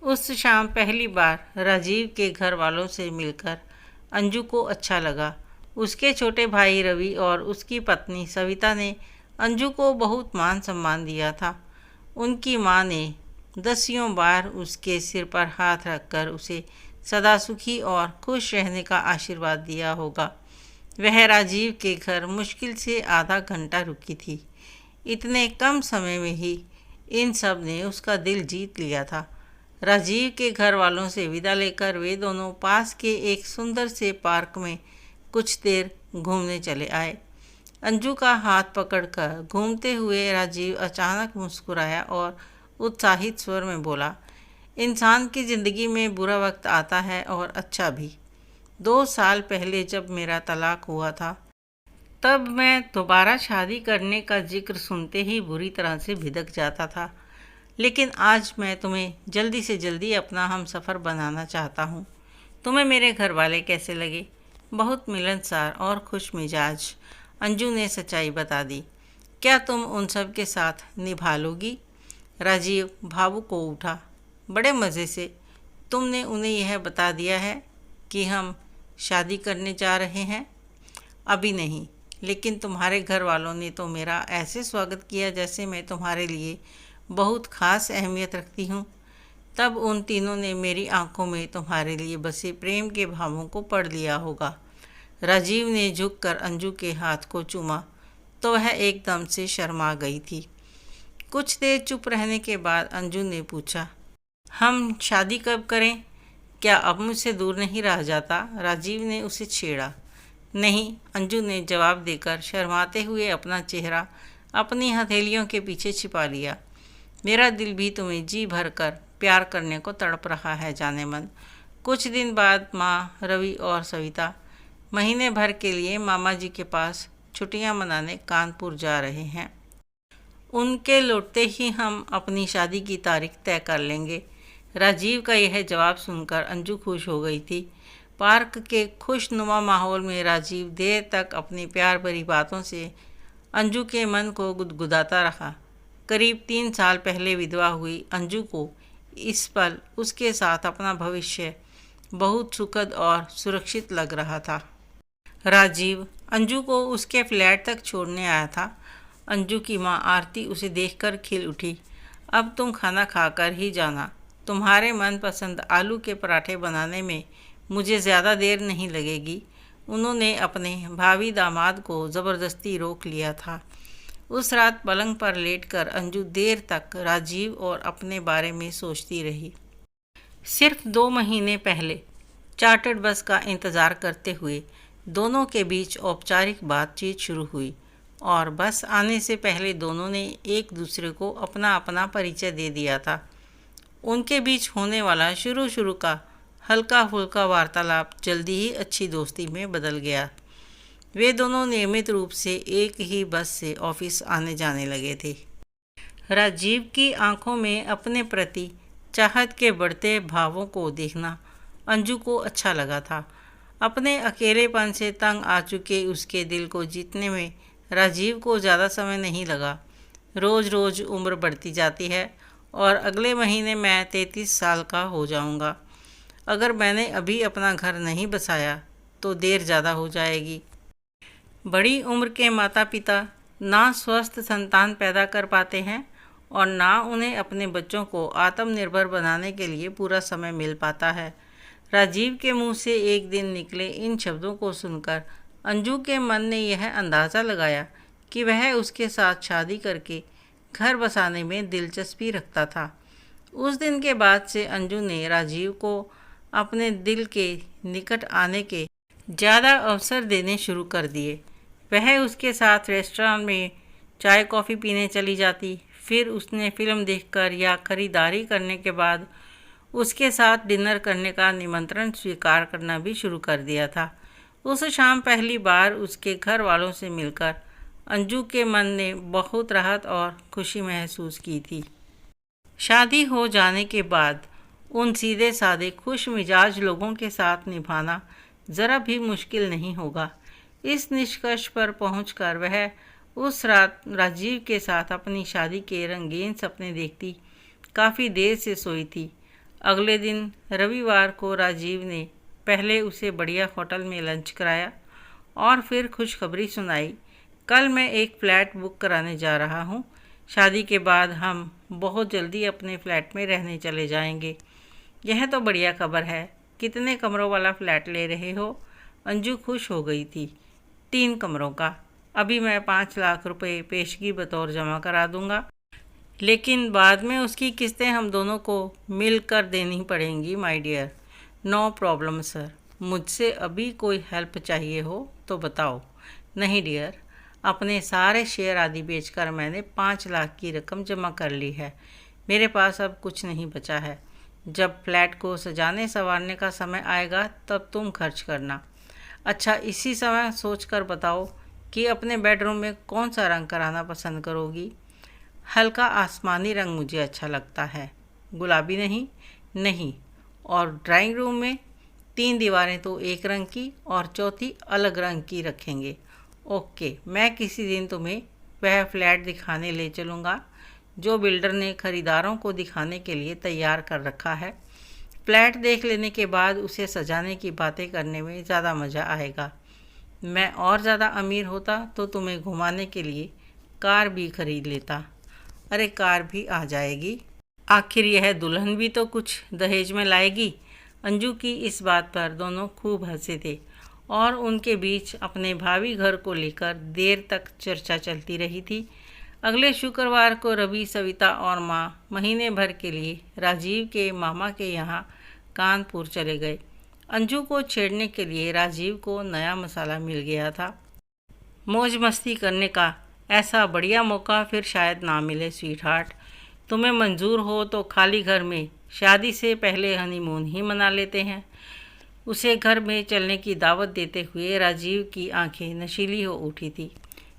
उस शाम पहली बार राजीव के घर वालों से मिलकर अंजू को अच्छा लगा। उसके छोटे भाई रवि और उसकी पत्नी सविता ने अंजू को बहुत मान सम्मान दिया था। उनकी माँ ने दसियों बार उसके सिर पर हाथ रखकर उसे सदा सुखी और खुश रहने का आशीर्वाद दिया होगा। वह राजीव के घर मुश्किल से आधा घंटा रुकी थी। इतने कम समय में ही इन सब ने उसका दिल जीत लिया था। राजीव के घर वालों से विदा लेकर वे दोनों पास के एक सुंदर से पार्क में कुछ देर घूमने चले आए। अंजू का हाथ पकड़कर घूमते हुए राजीव अचानक मुस्कुराया और उत्साहित स्वर में बोला, इंसान की ज़िंदगी में बुरा वक्त आता है और अच्छा भी। 2 साल पहले जब मेरा तलाक हुआ था, तब मैं दोबारा शादी करने का जिक्र सुनते ही बुरी तरह से भिदक जाता था। लेकिन आज मैं तुम्हें जल्दी से जल्दी अपना हमसफ़र बनाना चाहता हूँ। तुम्हें मेरे घर वाले कैसे लगे? बहुत मिलनसार और खुश मिजाज। अंजू ने सच्चाई बता दी। क्या तुम उन सब के साथ निभा लोगी? राजीव भावुक हो उठा। बड़े मज़े से। तुमने उन्हें यह बता दिया है कि हम शादी करने जा रहे हैं? अभी नहीं, लेकिन तुम्हारे घर वालों ने तो मेरा ऐसे स्वागत किया जैसे मैं तुम्हारे लिए बहुत ख़ास अहमियत रखती हूँ। तब उन तीनों ने मेरी आंखों में तुम्हारे लिए बसे प्रेम के भावों को पढ़ लिया होगा। राजीव ने झुककर अंजू के हाथ को चूमा तो वह एकदम से शर्मा गई थी। कुछ देर चुप रहने के बाद अंजू ने पूछा, हम शादी कब करें? क्या अब मुझसे दूर नहीं रहा जाता? राजीव ने उसे छेड़ा। नहीं, अंजू ने जवाब देकर शर्माते हुए अपना चेहरा अपनी हथेलियों के पीछे छिपा लिया। मेरा दिल भी तुम्हें जी भर कर प्यार करने को तड़प रहा है जाने मन। कुछ दिन बाद माँ, रवि और सविता महीने भर के लिए मामा जी के पास छुट्टियाँ मनाने कानपुर जा रहे हैं। उनके लौटते ही हम अपनी शादी की तारीख तय कर लेंगे। राजीव का यह जवाब सुनकर अंजू खुश हो गई थी। पार्क के खुशनुमा माहौल में राजीव देर तक अपनी प्यार भरी बातों से अंजू के मन को गुदगुदाता रहा। करीब 3 साल पहले विधवा हुई अंजू को इस पल उसके साथ अपना भविष्य बहुत सुखद और सुरक्षित लग रहा था। राजीव अंजू को उसके फ्लैट तक छोड़ने आया था। अंजू की माँ आरती उसे देखकर खिल उठी। अब तुम खाना खाकर ही जाना। तुम्हारे मनपसंद आलू के पराठे बनाने में मुझे ज़्यादा देर नहीं लगेगी। उन्होंने अपने भावी दामाद को ज़बरदस्ती रोक लिया था। उस रात पलंग पर लेटकर अंजू देर तक राजीव और अपने बारे में सोचती रही। सिर्फ 2 महीने पहले चार्टर्ड बस का इंतज़ार करते हुए दोनों के बीच औपचारिक बातचीत शुरू हुई और बस आने से पहले दोनों ने एक दूसरे को अपना अपना परिचय दे दिया था। उनके बीच होने वाला शुरू का हल्का फुल्का वार्तालाप जल्दी ही अच्छी दोस्ती में बदल गया। वे दोनों नियमित रूप से एक ही बस से ऑफिस आने जाने लगे थे। राजीव की आंखों में अपने प्रति चाहत के बढ़ते भावों को देखना अंजू को अच्छा लगा था। अपने अकेलेपन से तंग आ चुके उसके दिल को जीतने में राजीव को ज़्यादा समय नहीं लगा। रोज़ रोज़ उम्र बढ़ती जाती है और अगले महीने मैं 33 साल का हो जाऊंगा। अगर मैंने अभी अपना घर नहीं बसाया तो देर ज़्यादा हो जाएगी। बड़ी उम्र के माता पिता ना स्वस्थ संतान पैदा कर पाते हैं और ना उन्हें अपने बच्चों को आत्मनिर्भर बनाने के लिए पूरा समय मिल पाता है। राजीव के मुंह से एक दिन निकले इन शब्दों को सुनकर अंजू के मन ने यह अंदाज़ा लगाया कि वह उसके साथ शादी करके घर बसाने में दिलचस्पी रखता था। उस दिन के बाद से अंजू ने राजीव को अपने दिल के निकट आने के ज़्यादा अवसर देने शुरू कर दिए। वह उसके साथ रेस्टोरेंट में चाय कॉफ़ी पीने चली जाती। फिर उसने फिल्म देखकर या ख़रीदारी करने के बाद उसके साथ डिनर करने का निमंत्रण स्वीकार करना भी शुरू कर दिया था। उस शाम पहली बार उसके घर वालों से मिलकर अंजू के मन ने बहुत राहत और खुशी महसूस की थी। शादी हो जाने के बाद उन सीधे साधे खुश मिजाज लोगों के साथ निभाना ज़रा भी मुश्किल नहीं होगा। इस निष्कर्ष पर पहुंचकर वह उस रात राजीव के साथ अपनी शादी के रंगीन सपने देखती काफ़ी देर से सोई थी। अगले दिन रविवार को राजीव ने पहले उसे बढ़िया होटल में लंच कराया और फिर खुशखबरी सुनाई, कल मैं एक फ़्लैट बुक कराने जा रहा हूँ। शादी के बाद हम बहुत जल्दी अपने फ्लैट में रहने चले जाएंगे। यह तो बढ़िया खबर है। कितने कमरों वाला फ़्लैट ले रहे हो? अंजू खुश हो गई थी। 3 कमरों का। अभी मैं 5 लाख रुपए पेशगी बतौर जमा करा दूंगा, लेकिन बाद में उसकी किस्तें हम दोनों को मिल कर देनी पड़ेंगी my dear. No problem sir. मुझसे अभी कोई हेल्प चाहिए हो तो बताओ। नहीं डियर, अपने सारे शेयर आदि बेचकर मैंने 5 लाख की रकम जमा कर ली है। मेरे पास अब कुछ नहीं बचा है। जब फ्लैट को सजाने संवारने का समय आएगा तब तुम खर्च करना। अच्छा, इसी समय सोच कर बताओ कि अपने बेडरूम में कौन सा रंग कराना पसंद करोगी? हल्का आसमानी रंग मुझे अच्छा लगता है। गुलाबी नहीं? नहीं। और ड्राइंग रूम में 3 दीवारें तो एक रंग की और चौथी अलग रंग की रखेंगे। ओके, मैं किसी दिन तुम्हें वह फ्लैट दिखाने ले चलूँगा जो बिल्डर ने खरीदारों को दिखाने के लिए तैयार कर रखा है। फ्लैट देख लेने के बाद उसे सजाने की बातें करने में ज़्यादा मज़ा आएगा। मैं और ज़्यादा अमीर होता तो तुम्हें घुमाने के लिए कार भी खरीद लेता। अरे, कार भी आ जाएगी। आखिर यह दुल्हन भी तो कुछ दहेज में लाएगी। अंजू की इस बात पर दोनों खूब हंसे थे और उनके बीच अपने भावी घर को लेकर देर तक चर्चा चलती रही थी। अगले शुक्रवार को रवि, सविता और माँ महीने भर के लिए राजीव के मामा के यहाँ कानपुर चले गए। अंजू को छेड़ने के लिए राजीव को नया मसाला मिल गया था। मौज मस्ती करने का ऐसा बढ़िया मौका फिर शायद ना मिले स्वीट हार्ट। तुम्हें मंजूर हो तो खाली घर में शादी से पहले हनीमून ही मना लेते हैं। उसे घर में चलने की दावत देते हुए राजीव की आंखें नशीली हो उठी थी।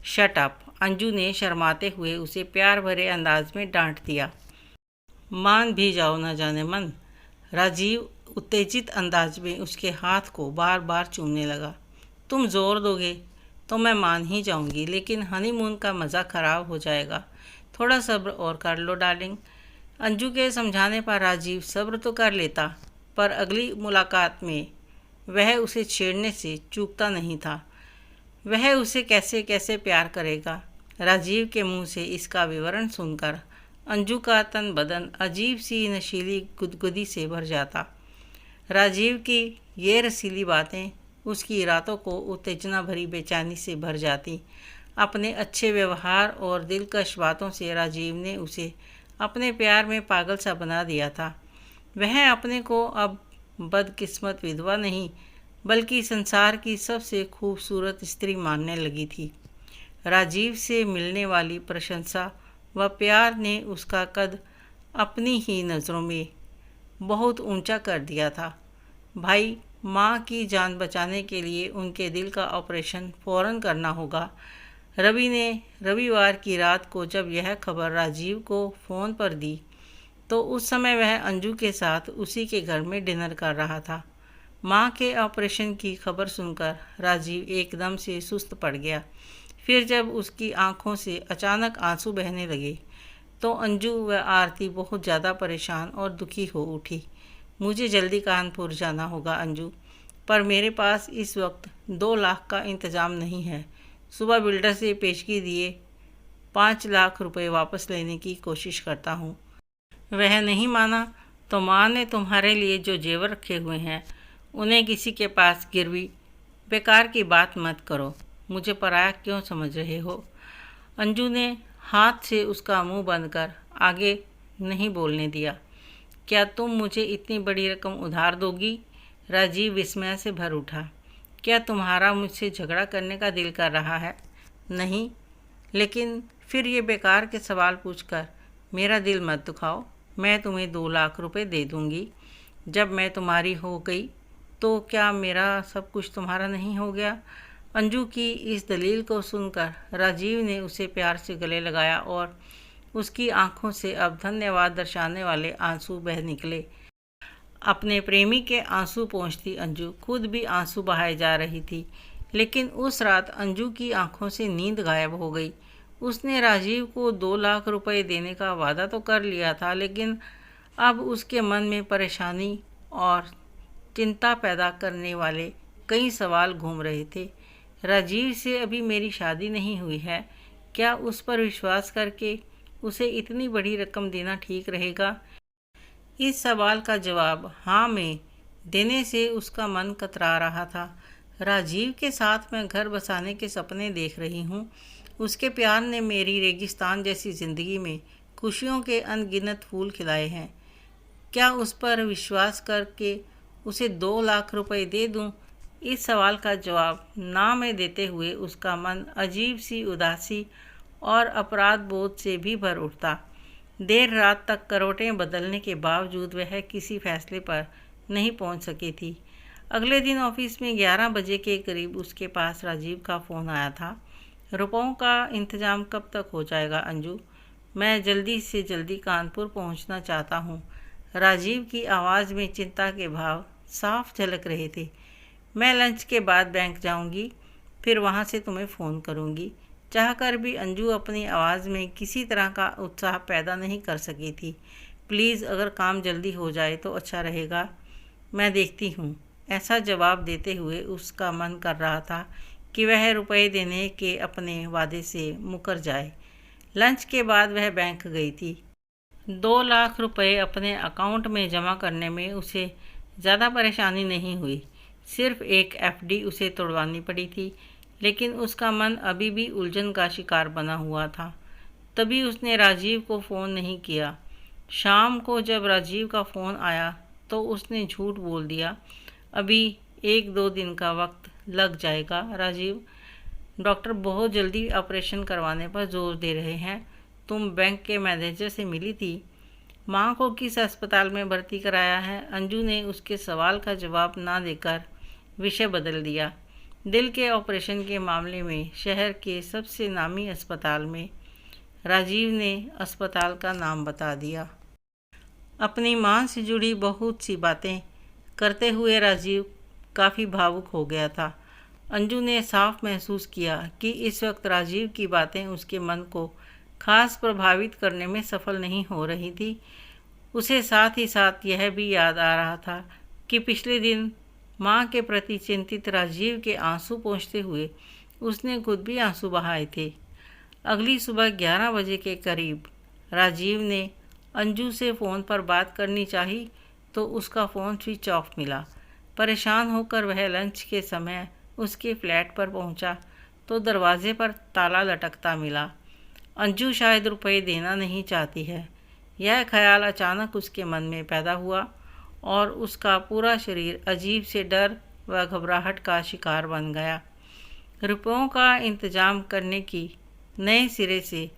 शट अप, अंजू ने शर्माते हुए उसे प्यार भरे अंदाज में डांट दिया। मान भी जाओ ना जाने मन। राजीव उत्तेजित अंदाज में उसके हाथ को बार बार चूमने लगा। तुम जोर दोगे तो मैं मान ही जाऊंगी, लेकिन हनीमून का मज़ा ख़राब हो जाएगा। थोड़ा सब्र और कर लो डार्लिंग। अंजू के समझाने पर राजीव सब्र तो कर लेता, पर अगली मुलाकात में वह उसे छेड़ने से चूकता नहीं था। वह उसे कैसे कैसे प्यार करेगा। राजीव के मुंह से इसका विवरण सुनकर अंजू का तन बदन अजीब सी नशीली गुदगुदी से भर जाता। राजीव की ये रसीली बातें उसकी रातों को उत्तेजना भरी बेचैनी से भर जाती। अपने अच्छे व्यवहार और दिलकश बातों से राजीव ने उसे अपने प्यार में पागल सा बना दिया था। वह अपने को अब बदकिस्मत विधवा नहीं, बल्कि संसार की सबसे खूबसूरत स्त्री मानने लगी थी। राजीव से मिलने वाली प्रशंसा व प्यार ने उसका कद अपनी ही नज़रों में बहुत ऊंचा कर दिया था। भाई, माँ की जान बचाने के लिए उनके दिल का ऑपरेशन फ़ौरन करना होगा। रवि ने रविवार की रात को जब यह खबर राजीव को फ़ोन पर दी तो उस समय वह अंजू के साथ उसी के घर में डिनर कर रहा था। माँ के ऑपरेशन की खबर सुनकर राजीव एकदम से सुस्त पड़ गया। फिर जब उसकी आंखों से अचानक आंसू बहने लगे तो अंजू व आरती बहुत ज़्यादा परेशान और दुखी हो उठी। मुझे जल्दी कानपुर जाना होगा अंजू, पर मेरे पास इस वक्त 2 लाख का इंतज़ाम नहीं है। सुबह बिल्डर से पेशगी दिए 5 लाख रुपए वापस लेने की कोशिश करता हूँ। वह नहीं माना तो माँ ने तुम्हारे लिए जो जेवर रखे हुए हैं उन्हें किसी के पास गिरवी। बेकार की बात मत करो। मुझे पराया क्यों समझ रहे हो? अंजू ने हाथ से उसका मुंह बंद कर आगे नहीं बोलने दिया। क्या तुम मुझे इतनी बड़ी रकम उधार दोगी? राजीव विस्मय से भर उठा। क्या तुम्हारा मुझसे झगड़ा करने का दिल कर रहा है? नहीं, लेकिन फिर ये बेकार के सवाल पूछकर मेरा दिल मत दुखाओ। मैं तुम्हें 2 लाख रुपए दे दूंगी। जब मैं तुम्हारी हो गई तो क्या मेरा सब कुछ तुम्हारा नहीं हो गया? अंजू की इस दलील को सुनकर राजीव ने उसे प्यार से गले लगाया और उसकी आंखों से अब धन्यवाद दर्शाने वाले आंसू बह निकले। अपने प्रेमी के आंसू पोंछती अंजू खुद भी आंसू बहाए जा रही थी। लेकिन उस रात अंजू की आंखों से नींद गायब हो गई। उसने राजीव को 2 लाख रुपए देने का वादा तो कर लिया था, लेकिन अब उसके मन में परेशानी और चिंता पैदा करने वाले कई सवाल घूम रहे थे। राजीव से अभी मेरी शादी नहीं हुई है, क्या उस पर विश्वास करके उसे इतनी बड़ी रकम देना ठीक रहेगा? इस सवाल का जवाब हाँ में देने से उसका मन कतरा रहा था। राजीव के साथ मैं घर बसाने के सपने देख रही हूँ। उसके प्यार ने मेरी रेगिस्तान जैसी ज़िंदगी में खुशियों के अनगिनत फूल खिलाए हैं। क्या उस पर विश्वास करके उसे 2 लाख रुपए दे दूं? इस सवाल का जवाब ना में देते हुए उसका मन अजीब सी उदासी और अपराध बोध से भी भर उठता। देर रात तक करवटें बदलने के बावजूद वह किसी फैसले पर नहीं पहुंच सकी थी। अगले दिन ऑफिस में 11 बजे के करीब उसके पास राजीव का फ़ोन आया था। रुपयों का इंतज़ाम कब तक हो जाएगा अंजू? मैं जल्दी से जल्दी कानपुर पहुंचना चाहता हूं। राजीव की आवाज़ में चिंता के भाव साफ झलक रहे थे। मैं लंच के बाद बैंक जाऊंगी, फिर वहां से तुम्हें फ़ोन करूंगी। चाहकर भी अंजू अपनी आवाज़ में किसी तरह का उत्साह पैदा नहीं कर सकी थी। प्लीज़ अगर काम जल्दी हो जाए तो अच्छा रहेगा, मैं देखती हूँ। ऐसा जवाब देते हुए उसका मन कर रहा था कि वह रुपए देने के अपने वादे से मुकर जाए। लंच के बाद वह बैंक गई थी। 2 लाख रुपए अपने अकाउंट में जमा करने में उसे ज़्यादा परेशानी नहीं हुई। सिर्फ एक एफडी उसे तोड़वानी पड़ी थी, लेकिन उसका मन अभी भी उलझन का शिकार बना हुआ था। तभी उसने राजीव को फ़ोन नहीं किया। शाम को जब राजीव का फ़ोन आया तो उसने झूठ बोल दिया, अभी 1-2 दिन का वक्त लग जाएगा राजीव। डॉक्टर बहुत जल्दी ऑपरेशन करवाने पर जोर दे रहे हैं। तुम बैंक के मैनेजर से मिली थी? माँ को किस अस्पताल में भर्ती कराया है? अंजू ने उसके सवाल का जवाब ना देकर विषय बदल दिया। दिल के ऑपरेशन के मामले में शहर के सबसे नामी अस्पताल में। राजीव ने अस्पताल का नाम बता दिया। अपनी माँ से जुड़ी बहुत सी बातें करते हुए राजीव काफ़ी भावुक हो गया था। अंजू ने साफ महसूस किया कि इस वक्त राजीव की बातें उसके मन को खास प्रभावित करने में सफल नहीं हो रही थी। उसे साथ ही साथ यह भी याद आ रहा था कि पिछले दिन माँ के प्रति चिंतित राजीव के आंसू पोंछते हुए उसने खुद भी आंसू बहाए थे। अगली सुबह 11 बजे के करीब राजीव ने अंजू से फ़ोन पर बात करनी चाही तो उसका फ़ोन स्विच ऑफ मिला। परेशान होकर वह लंच के समय उसके फ्लैट पर पहुंचा तो दरवाजे पर ताला लटकता मिला। अंजू शायद रुपए देना नहीं चाहती है, यह ख्याल अचानक उसके मन में पैदा हुआ और उसका पूरा शरीर अजीब से डर व घबराहट का शिकार बन गया। रुपयों का इंतजाम करने की नए सिरे से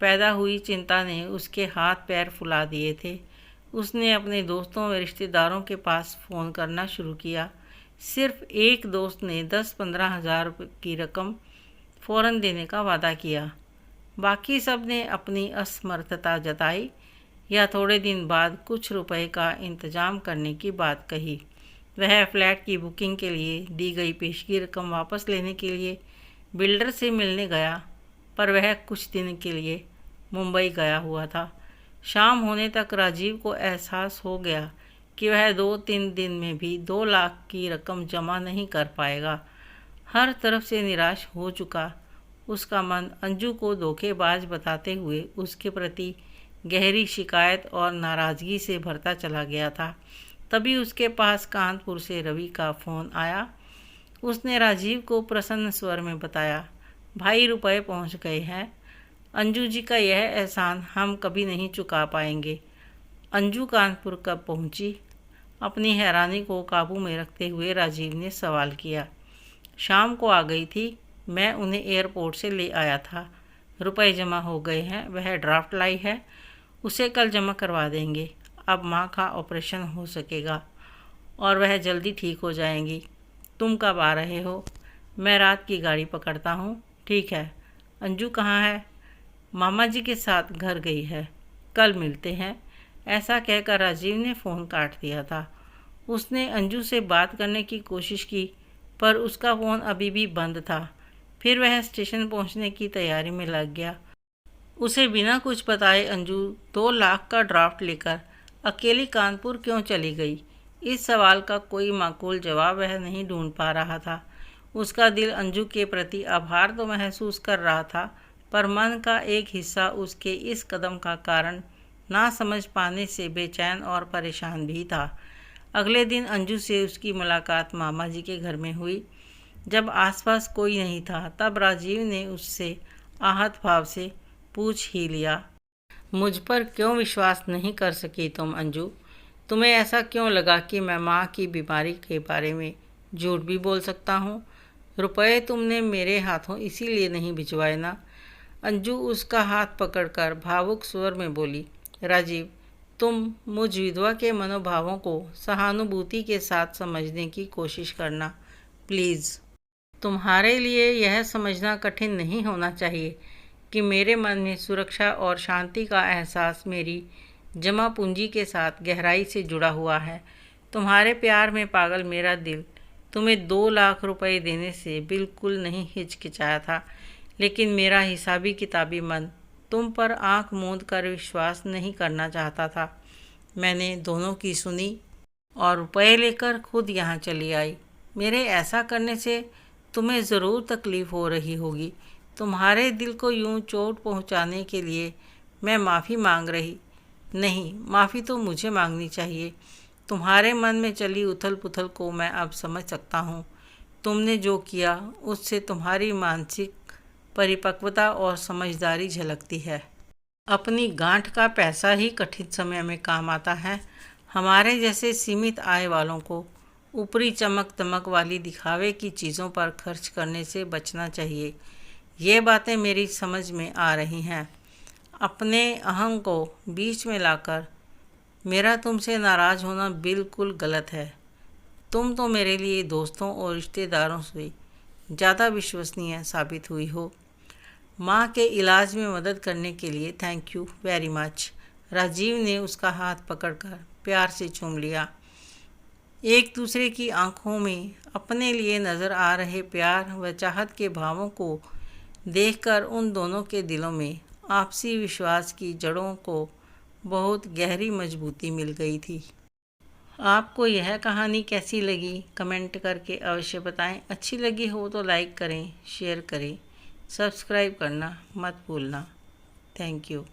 पैदा हुई चिंता ने उसके हाथ पैर फुला दिए थे। उसने अपने दोस्तों व रिश्तेदारों के पास फ़ोन करना शुरू किया। सिर्फ एक दोस्त ने 10-15 हज़ार की रकम फ़ौरन देने का वादा किया। बाकी सब ने अपनी असमर्थता जताई या थोड़े दिन बाद कुछ रुपए का इंतजाम करने की बात कही। वह फ्लैट की बुकिंग के लिए दी गई पेशगी रकम वापस लेने के लिए बिल्डर से मिलने गया, पर वह कुछ दिन के लिए मुंबई गया हुआ था। शाम होने तक राजीव को एहसास हो गया कि वह 2-3 दिन में भी 2 लाख की रकम जमा नहीं कर पाएगा। हर तरफ से निराश हो चुका उसका मन अंजू को धोखेबाज बताते हुए उसके प्रति गहरी शिकायत और नाराज़गी से भरता चला गया था। तभी उसके पास कानपुर से रवि का फ़ोन आया। उसने राजीव को प्रसन्न स्वर में बताया, भाई रुपए पहुंच गए हैं। अंजू जी का यह एहसान हम कभी नहीं चुका पाएंगे। अंजू कानपुर कब पहुंची? अपनी हैरानी को काबू में रखते हुए राजीव ने सवाल किया। शाम को आ गई थी, मैं उन्हें एयरपोर्ट से ले आया था। रुपए जमा हो गए हैं, वह ड्राफ्ट लाई है, उसे कल जमा करवा देंगे। अब माँ का ऑपरेशन हो सकेगा और वह जल्दी ठीक हो जाएंगी। तुम कब आ रहे हो? मैं रात की गाड़ी पकड़ता हूँ। ठीक है। अंजू कहाँ है? मामा जी के साथ घर गई है, कल मिलते हैं। ऐसा कहकर राजीव ने फ़ोन काट दिया था। उसने अंजू से बात करने की कोशिश की, पर उसका फ़ोन अभी भी बंद था। फिर वह स्टेशन पहुंचने की तैयारी में लग गया। उसे बिना कुछ बताए अंजू 2 लाख का ड्राफ्ट लेकर अकेली कानपुर क्यों चली गई? इस सवाल का कोई माकूल जवाब वह नहीं ढूंढ पा रहा था। उसका दिल अंजू के प्रति आभार तो महसूस कर रहा था, पर मन का एक हिस्सा उसके इस कदम का कारण ना समझ पाने से बेचैन और परेशान भी था। अगले दिन अंजू से उसकी मुलाकात मामा जी के घर में हुई। जब आसपास कोई नहीं था, तब राजीव ने उससे आहत भाव से पूछ ही लिया, मुझ पर क्यों विश्वास नहीं कर सकी तुम अंजू? तुम्हें ऐसा क्यों लगा कि मैं माँ की बीमारी के बारे में झूठ भी बोल सकता हूँ? रुपए तुमने मेरे हाथों इसीलिए नहीं भिजवाए ना? अंजू उसका हाथ पकड़कर भावुक स्वर में बोली, राजीव, तुम मुझ विधवा के मनोभावों को सहानुभूति के साथ समझने की कोशिश करना, प्लीज़। तुम्हारे लिए यह समझना कठिन नहीं होना चाहिए कि मेरे मन में सुरक्षा और शांति का एहसास मेरी जमा पूंजी के साथ गहराई से जुड़ा हुआ है। तुम्हारे प्यार में पागल मेरा दिल तुम्हें 2 लाख रुपए देने से बिल्कुल नहीं हिचकिचाया था, लेकिन मेरा हिसाबी किताबी मन तुम पर आंख मूंद कर विश्वास नहीं करना चाहता था। मैंने दोनों की सुनी और रुपए लेकर खुद यहाँ चली आई। मेरे ऐसा करने से तुम्हें ज़रूर तकलीफ़ हो रही होगी। तुम्हारे दिल को यूं चोट पहुंचाने के लिए मैं माफ़ी मांग रही नहीं, माफ़ी तो मुझे मांगनी चाहिए। तुम्हारे मन में चली उथल पुथल को मैं अब समझ सकता हूँ। तुमने जो किया उससे तुम्हारी मानसिक परिपक्वता और समझदारी झलकती है। अपनी गांठ का पैसा ही कठिन समय में काम आता है। हमारे जैसे सीमित आय वालों को ऊपरी चमक दमक वाली दिखावे की चीज़ों पर खर्च करने से बचना चाहिए। ये बातें मेरी समझ में आ रही हैं। अपने अहं को बीच में लाकर मेरा तुमसे नाराज़ होना बिल्कुल गलत है। तुम तो मेरे लिए दोस्तों और रिश्तेदारों से ज़्यादा विश्वसनीय साबित हुई हो। माँ के इलाज में मदद करने के लिए thank you very much. Rajiv ने उसका हाथ पकड़कर प्यार से चूम लिया। एक दूसरे की आंखों में अपने लिए नज़र आ रहे प्यार व चाहत के भावों को देखकर उन दोनों के दिलों में आपसी विश्वास की जड़ों को बहुत गहरी मजबूती मिल गई थी। आपको यह कहानी कैसी लगी कमेंट करके अवश्य बताएं। अच्छी लगी हो तो लाइक करें, शेयर करें, सब्सक्राइब करना मत भूलना। Thank you.